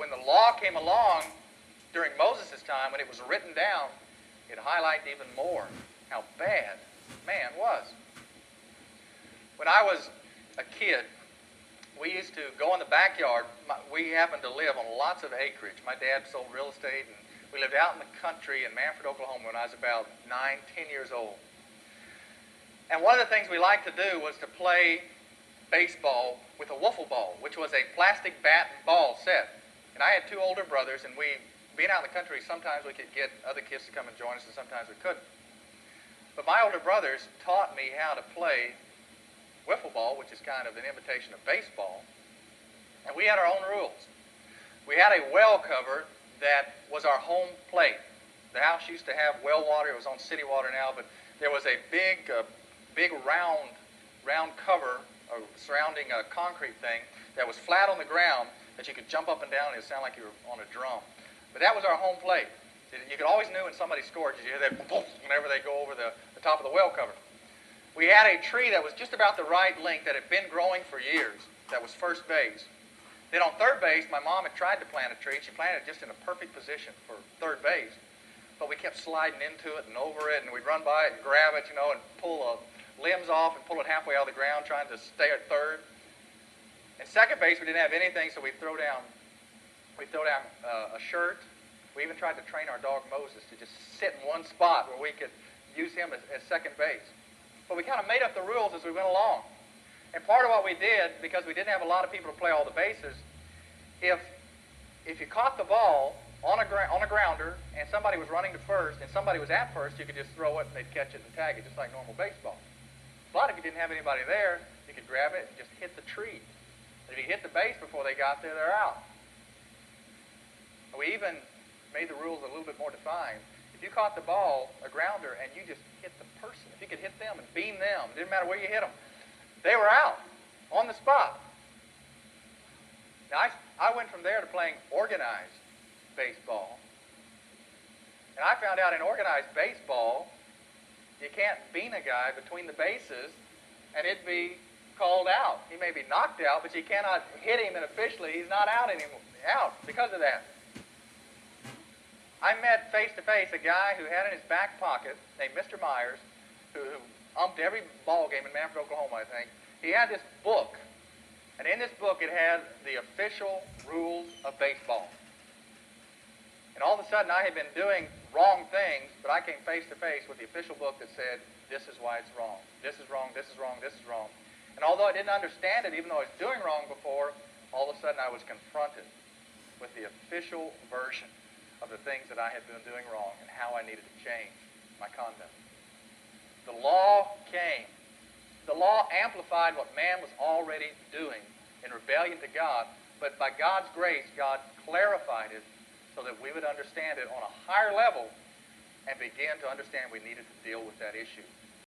when the law came along during Moses' time, when it was written down, it highlighted even more how bad man was. When I was a kid, we used to go in the backyard. We happened to live on lots of acreage. My dad sold real estate, and we lived out in the country in Manfred, Oklahoma when I was about 9, 10 years old. And one of the things we liked to do was to play baseball with a wiffle ball, which was a plastic bat and ball set. And I had 2 older brothers, and being out in the country, sometimes we could get other kids to come and join us, and sometimes we couldn't. But my older brothers taught me how to play wiffle ball, which is kind of an imitation of baseball. And we had our own rules. We had a well cover that was our home plate. The house used to have well water. It was on city water now, but there was a big round cover surrounding a concrete thing that was flat on the ground that you could jump up and down and it would sound like you were on a drum. But that was our home plate. You could always know when somebody scored. You hear that boom whenever they go over the top of the well cover. We had a tree that was just about the right length that had been growing for years. That was first base. Then on third base, my mom had tried to plant a tree. She planted it just in a perfect position for third base. But we kept sliding into it and over it, and we'd run by it and grab it, and pull limbs off and pull it halfway out of the ground trying to stay at third. And second base, we didn't have anything, so we'd throw down a shirt. We even tried to train our dog Moses to just sit in one spot where we could use him as second base. But we kind of made up the rules as we went along. And part of what we did, because we didn't have a lot of people to play all the bases, if you caught the ball on a grounder and somebody was running to first and somebody was at first, you could just throw it and they'd catch it and tag it just like normal baseball. But if you didn't have anybody there, you could grab it and just hit the tree. If you hit the base before they got there, they're out. We even made the rules a little bit more defined. If you caught the ball, a grounder, and you just hit the person, if you could hit them and beam them, it didn't matter where you hit them, they were out on the spot. Now, I went from there to playing organized baseball. And I found out in organized baseball, you can't bean a guy between the bases and it'd be called out. He may be knocked out, but you cannot hit him, and officially he's not out anymore, out because of that. I met face-to-face a guy who had in his back pocket, named Mr. Myers, who umped every ball game in Manfred, Oklahoma, I think. He had this book, and in this book it had the official rules of baseball. And all of a sudden I had been doing wrong things, but I came face-to-face with the official book that said, this is why it's wrong. This is wrong, this is wrong, this is wrong. And although I didn't understand it, even though I was doing wrong before, all of a sudden I was confronted with the official version of the things that I had been doing wrong and how I needed to change my conduct. The law came. The law amplified what man was already doing in rebellion to God, but by God's grace, God clarified it so that we would understand it on a higher level and begin to understand we needed to deal with that issue.